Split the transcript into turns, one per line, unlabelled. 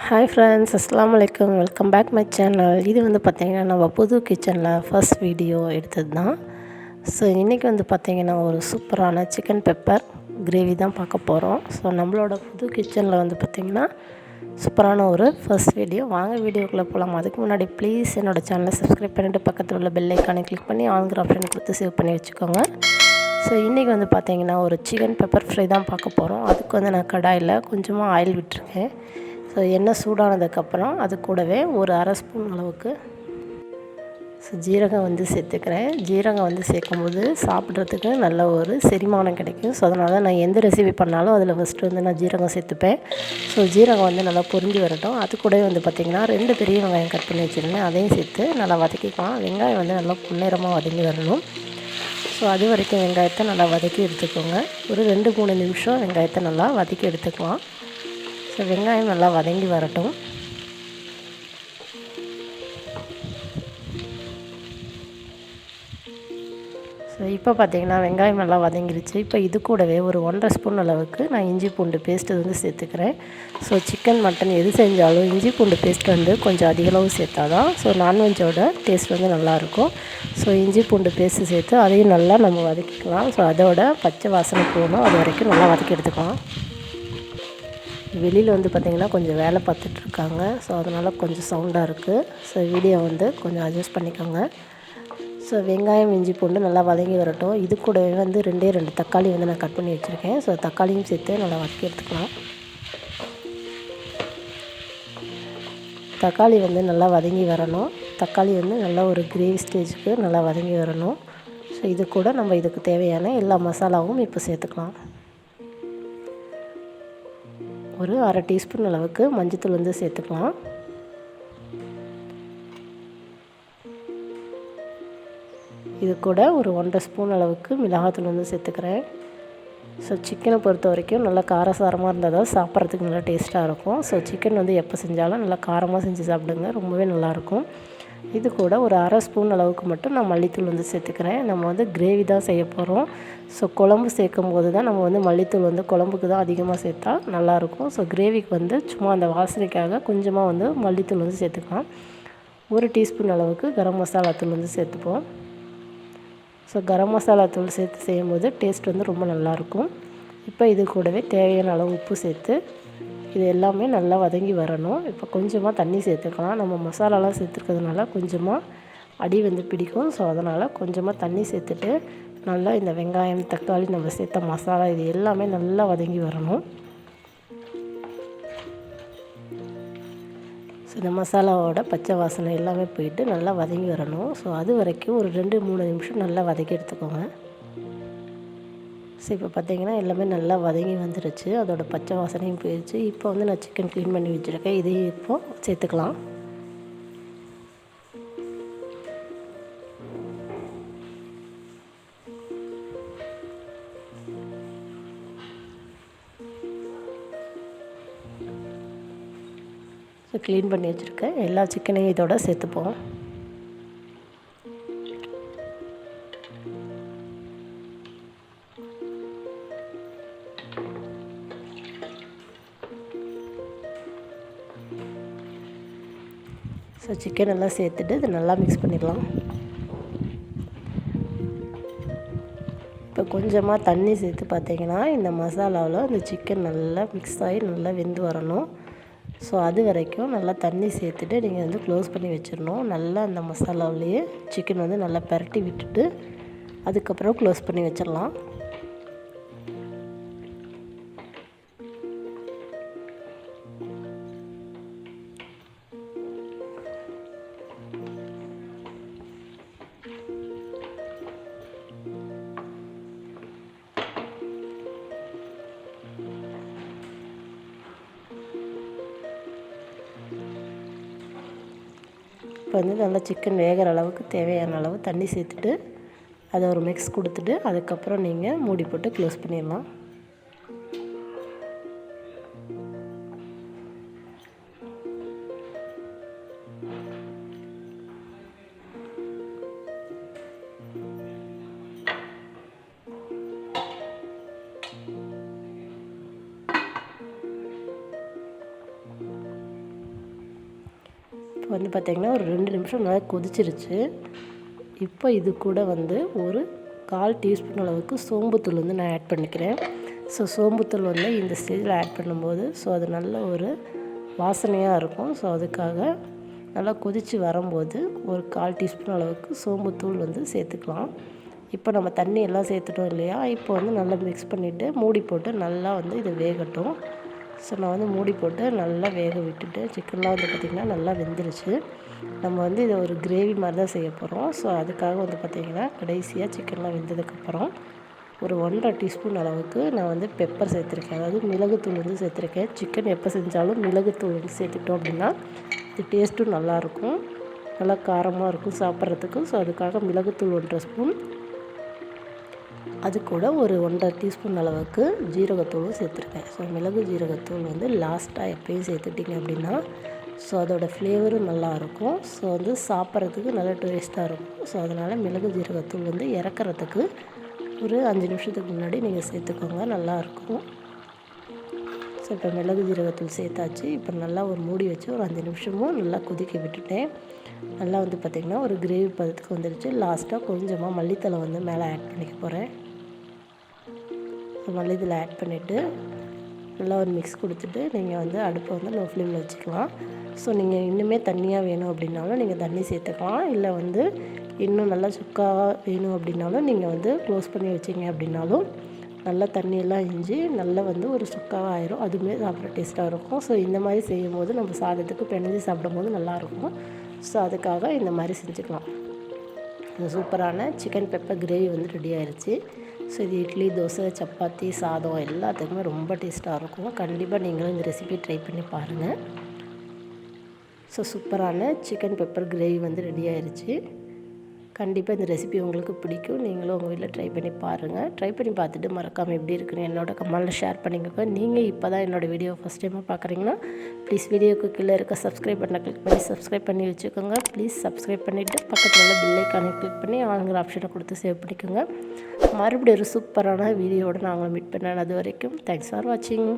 Hi friends, அஸ்ஸலாமு அலைக்கும். Welcome back my channel. இது வந்து பார்த்திங்கன்னா நம்ம புது கிச்சனில் ஃபர்ஸ்ட் வீடியோ எடுத்தது தான். ஸோ இன்றைக்கி வந்து பார்த்திங்கன்னா ஒரு சூப்பரான சிக்கன் பெப்பர் கிரேவி தான் பார்க்க போகிறோம். ஸோ நம்மளோட புது கிச்சனில் வந்து பார்த்திங்கன்னா சூப்பரான ஒரு ஃபர்ஸ்ட் வீடியோ. வாங்க வீடியோக்குள்ளே போகலாம். அதுக்கு முன்னாடி ப்ளீஸ் என்னோடய சேனலை சப்ஸ்கிரைப் பண்ணிவிட்டு பக்கத்தில் உள்ள பெல் ஐக்கானை கிளிக் பண்ணி ஆன்கிற ஆப்ஷன் கொடுத்து சேவ் பண்ணி வச்சுக்கோங்க. ஸோ இன்றைக்கி வந்து பார்த்திங்கன்னா ஒரு சிக்கன் பெப்பர் ஃப்ரை தான் பார்க்க போகிறோம். அதுக்கு வந்து நான் கடாயில் கொஞ்சமாக ஆயில் விட்டுருக்கேன். ஸோ எண்ணெய் சூடானதுக்கப்புறம் அது கூடவே ஒரு அரை ஸ்பூன் அளவுக்கு ஜீரகம் வந்து சேர்த்துக்கிறேன். ஜீரகம் வந்து சேர்க்கும்போது சாப்பிட்றதுக்கு நல்ல ஒரு செரிமானம் கிடைக்கும். ஸோ அதனால தான் நான் எந்த ரெசிபி பண்ணாலும் அதில் ஃபஸ்ட்டு வந்து நான் ஜீரகம் சேர்த்துப்பேன். ஸோ ஜீரகம் வந்து நல்லா பொரிஞ்சு வரட்டும். அது கூடவே வந்து பார்த்திங்கன்னா 2 பெரிய வெங்காயம் கட் பண்ணி வச்சுருந்தேன். அதையும் சேர்த்து நல்லா வதக்கிக்கலாம். வெங்காயம் வந்து நல்லா பொன்னிறமாக வதங்கி வரணும். ஸோ அது வரைக்கும் வெங்காயத்தை நல்லா வதக்கி எடுத்துக்கோங்க. ஒரு 2-3 நிமிஷம் வெங்காயத்தை நல்லா வதக்கி எடுத்துக்கலாம். ஸோ வெங்காயம் நல்லா வதங்கி வரட்டும். ஸோ இப்போ பார்த்திங்கன்னா வெங்காயம் நல்லா வதங்கிருச்சு. இப்போ இது கூடவே ஒரு 1.5 ஸ்பூன் அளவுக்கு நான் இஞ்சி பூண்டு பேஸ்ட்டு வந்து சேர்த்துக்கிறேன். ஸோ சிக்கன் மட்டன் எது செஞ்சாலும் இஞ்சி பூண்டு பேஸ்ட் வந்து கொஞ்சம் அதிகளவு சேர்த்தா தான் ஸோ நான்வெஜ்ஜோட டேஸ்ட் வந்து நல்லாயிருக்கும். ஸோ இஞ்சி பூண்டு பேஸ்ட்டு சேர்த்து அதையும் நல்லா நம்ம வதக்கிக்கலாம். ஸோ அதோட பச்சை வாசனை போகணும், அது வரைக்கும் நல்லா வதக்கி எடுத்துக்கலாம். வெளியில் வந்து பார்த்திங்கன்னா கொஞ்சம் வேலை பார்த்துட்ருக்காங்க. ஸோ அதனால் கொஞ்சம் சவுண்டாக இருக்குது. ஸோ வீடியோ வந்து கொஞ்சம் அட்ஜஸ்ட் பண்ணிக்கோங்க. ஸோ வெங்காயம் இஞ்சி பூண்டு நல்லா வதங்கி வரட்டும். இது கூடவே வந்து 2 தக்காளி வந்து நான் கட் பண்ணி வச்சுருக்கேன். ஸோ தக்காளியும் சேர்த்து நல்லா வதக்கி எடுத்துக்கலாம். தக்காளி வந்து நல்லா வதங்கி வரணும். தக்காளி வந்து நல்லா ஒரு கிரேவி ஸ்டேஜுக்கு நல்லா வதங்கி வரணும். ஸோ இது கூட நம்ம இதுக்கு தேவையான எல்லா மசாலாவும் இப்போ சேர்த்துக்கலாம். ஒரு அரை டீஸ்பூன் அளவுக்கு மஞ்சள்தூள் வந்து சேர்த்துக்கலாம். இது கூட ஒரு 1.5 ஸ்பூன் அளவுக்கு மிளகாத்தூள் வந்து சேர்த்துக்கிறேன். ஸோ சிக்கனை பொறுத்த வரைக்கும் நல்லா காரசாரமாக இருந்தால் தான் சாப்பிட்றதுக்கு நல்லா டேஸ்ட்டாக இருக்கும். ஸோ சிக்கன் வந்து எப்போ செஞ்சாலும் நல்லா காரமாக செஞ்சு சாப்பிடுங்க, ரொம்பவே நல்லாயிருக்கும். இது கூட ஒரு அரை ஸ்பூன் அளவுக்கு மட்டும் நான் மல்லித்தூள் வந்து சேர்த்துக்கிறேன். நம்ம வந்து கிரேவி தான் செய்ய போகிறோம். ஸோ குழம்பு சேர்க்கும் போது தான் நம்ம வந்து மல்லித்தூள் வந்து குழம்புக்கு தான் அதிகமாக சேர்த்தா நல்லாயிருக்கும். ஸோ கிரேவிக்கு வந்து சும்மா அந்த வாசனைக்காக கொஞ்சமாக வந்து மல்லித்தூள் வந்து சேர்த்துக்கலாம். 1 டீஸ்பூன் அளவுக்கு கரம் மசாலா தூள் வந்து சேர்த்துப்போம். ஸோ கரம் மசாலா தூள் சேர்த்து செய்யும்போது டேஸ்ட் வந்து ரொம்ப நல்லாயிருக்கும். இப்போ இது கூடவே தேவையான அளவு உப்பு சேர்த்து இது எல்லாமே நல்லா வதங்கி வரணும். இப்போ கொஞ்சமாக தண்ணி சேர்த்துக்கலாம். நம்ம மசாலாலாம் சேர்த்துருக்கிறதுனால கொஞ்சமாக அடி வந்து பிடிக்கும். ஸோ அதனால் கொஞ்சமாக தண்ணி சேர்த்துட்டு நல்லா இந்த வெங்காயம் தக்காளி நம்ம சேர்த்த மசாலா இது எல்லாமே நல்லா வதங்கி வரணும். ஸோ இந்த மசாலாவோட பச்சை வாசனை எல்லாமே போயிட்டு நல்லா வதங்கி வரணும். ஸோ அது வரைக்கும் ஒரு 2-3 நிமிஷம் நல்லா வதக்கி எடுத்துக்கோங்க. ஸோ இப்போ பார்த்திங்கன்னா எல்லாமே நல்லா வதங்கி வந்துருச்சு. அதோட பச்சை வாசனையும் போயிடுச்சு. இப்போ வந்து நான் சிக்கன் க்ளீன் பண்ணி வச்சுருக்கேன். இதையும் இப்போது சேர்த்துக்கலாம். ஸோ க்ளீன் பண்ணி வச்சுருக்கேன் எல்லா சிக்கனையும் இதோட சேர்த்துப்போம். ஸோ சிக்கன் எல்லாம் சேர்த்துட்டு இதை நல்லா மிக்ஸ் பண்ணிடலாம். இப்போ கொஞ்சமாக தண்ணி சேர்த்து பார்த்திங்கன்னா இந்த மசாலாவில் இந்த சிக்கன் நல்லா மிக்ஸ் ஆகி நல்லா வெந்து வரணும். ஸோ அது வரைக்கும் நல்லா தண்ணி சேர்த்துட்டு நீங்கள் வந்து க்ளோஸ் பண்ணி வச்சிடணும். நல்லா அந்த மசாலாவிலேயே சிக்கன் வந்து நல்லா பரட்டி விட்டுட்டு அதுக்கப்புறம் க்ளோஸ் பண்ணி வச்சிடலாம். இப்போ வந்து நல்லா சிக்கன் வேகிற அளவுக்கு தேவையான அளவு தண்ணி சேர்த்துட்டு அதை ஒரு மிக்ஸ் கொடுத்துட்டு அதுக்கப்புறம் நீங்கள் மூடி போட்டு க்ளோஸ் பண்ணிடலாம். வந்து பார்த்திங்கன்னா ஒரு 2 நிமிஷம் நல்லா கொதிச்சிருச்சு. இப்போ இது கூட வந்து ஒரு 1/4 டீஸ்பூன் அளவுக்கு சோம்புத்தூள் வந்து நான் ஆட் பண்ணிக்கிறேன். ஸோ சோம்புத்தூள் வந்து இந்த ஸ்டேஜில் ஆட் பண்ணும்போது அது நல்ல ஒரு வாசனையாக இருக்கும். ஸோ அதுக்காக நல்லா கொதித்து வரும்போது ஒரு 1/4 டீஸ்பூன் அளவுக்கு சோம்புத்தூள் வந்து சேர்த்துக்கலாம். இப்போ நம்ம தண்ணி எல்லாம் சேர்த்துட்டோம் இல்லையா, இப்போ வந்து நல்லா மிக்ஸ் பண்ணிவிட்டு மூடி போட்டு நல்லா வந்து இது வேகட்டும். ஸோ நான் வந்து மூடி போட்டு நல்லா வேக விட்டுட்டு சிக்கன்லாம் வந்து பார்த்திங்கன்னா நல்லா வெந்துருச்சு. நம்ம வந்து இதை ஒரு கிரேவி மாதிரி தான் செய்ய போகிறோம். ஸோ அதுக்காக வந்து பார்த்திங்கன்னா கடைசியாக சிக்கன்லாம் வெந்ததுக்கப்புறம் ஒரு 1/2 டீஸ்பூன் அளவுக்கு நான் வந்து பெப்பர் சேர்த்துருக்கேன். அதாவது மிளகுத்தூள் வந்து சேர்த்துருக்கேன். சிக்கன் எப்போ செஞ்சாலும் மிளகுத்தூள் வந்து சேர்த்துட்டோம் அப்படின்னா இது டேஸ்ட்டும் நல்லாயிருக்கும், நல்லா காரமாக இருக்கும் சாப்பிட்றதுக்கு. ஸோ அதுக்காக மிளகுத்தூள் 1/2 ஸ்பூன், அது கூட ஒரு 1/2 டீஸ்பூன் அளவுக்கு ஜீரகத்தூளும் சேர்த்துருக்கேன். ஸோ மிளகு ஜீரகத்தூள் வந்து லாஸ்ட்டாக எப்பயும் சேர்த்துட்டிங்க அப்படின்னா ஸோ அதோடய ஃப்ளேவரும் நல்லாயிருக்கும். ஸோ வந்து சாப்பிட்றதுக்கு நல்லா டேஸ்ட்டாக இருக்கும். ஸோ அதனால் மிளகு ஜீரகத்தூள் வந்து இறக்குறதுக்கு ஒரு 5 நிமிஷத்துக்கு முன்னாடி நீங்கள் சேர்த்துக்கோங்க, நல்லாயிருக்கும். ஸோ இப்போ மிளகு ஜீரகத்தூள் சேர்த்தாச்சு. இப்போ நல்லா ஒரு மூடி வச்சு ஒரு 5 நிமிஷமும் நல்லா கொதிக்க விட்டுட்டேன். நல்லா வந்து பார்த்திங்கன்னா ஒரு கிரேவி பதத்துக்கு வந்துடுச்சு. லாஸ்ட்டாக கொஞ்சமாக மல்லித்தலை வந்து மேலே ஆட் பண்ணிக்க போகிறேன். மல்லித்தலை ஆட் பண்ணிவிட்டு நல்லா ஒரு மிக்ஸ் கொடுத்துட்டு நீங்கள் வந்து அடுப்பை வந்து லோ ஃப்ளேமில் வச்சுக்கலாம். ஸோ நீங்கள் இன்னுமே தண்ணியாக வேணும் அப்படின்னாலும் நீங்கள் தண்ணி சேர்த்துக்கலாம். இல்லை வந்து இன்னும் நல்லா சுக்காவாக வேணும் அப்படின்னாலும் நீங்கள் வந்து க்ளோஸ் பண்ணி வச்சிங்க அப்படின்னாலும் நல்லா தண்ணியெல்லாம் இஞ்சி நல்லா வந்து ஒரு சுக்காவாக ஆயிரும். அதுவுமே சாப்பிட்ற டேஸ்ட்டாக இருக்கும். ஸோ இந்த மாதிரி செய்யும்போது நம்ம சாதத்துக்கு பிணைஞ்சு சாப்பிடும்போது நல்லாயிருக்கும். ஸோ அதுக்காக இந்த மாதிரி செஞ்சுக்கலாம். இந்த சூப்பரான சிக்கன் பெப்பர் கிரேவி வந்து ரெடி ஆயிடுச்சு. ஸோ இது இட்லி, தோசை, சப்பாத்தி, சாதம் எல்லாத்துக்குமே ரொம்ப டேஸ்ட்டாக இருக்கும். கண்டிப்பாக நீங்களும் இந்த ரெசிபி ட்ரை பண்ணி பாருங்கள். ஸோ சூப்பரான சிக்கன் பெப்பர் கிரேவி வந்து ரெடி ஆயிடுச்சு. கண்டிப்பாக இந்த ரெசிபி உங்களுக்கு பிடிக்கும். நீங்களும் உங்கள் வீட்டில் ட்ரை பண்ணி பாருங்கள். ட்ரை பண்ணி பார்த்துட்டு மறக்காமல் எப்படி இருக்குன்னு என்னோட கமெண்ட்டில் ஷேர் பண்ணிக்கோங்க. நீங்கள் இப்போ தான் என்னோடய வீடியோ ஃபஸ்ட் டைமாக பார்க்குறீங்கன்னா ப்ளீஸ் வீடியோக்கு கீழே இருக்க சப்ஸ்கிரைப் பண்ண கிளிக் பண்ணி சப்ஸ்கிரைப் பண்ணி வச்சுக்கோங்க. ப்ளீஸ் சப்ஸ்கிரைப் பண்ணிவிட்டு பக்கத்தில் உள்ள பெல் ஐக்கானை கிளிக் பண்ணி ஆளுங்கிற ஆப்ஷனை கொடுத்து சேவ் பண்ணிக்கோங்க. மறுபடியும் ஒரு சூப்பரான வீடியோவோடு நான் உங்களை மீட் பண்ணேன். அது வரைக்கும் தேங்க்ஸ் ஃபார் வாட்சிங்.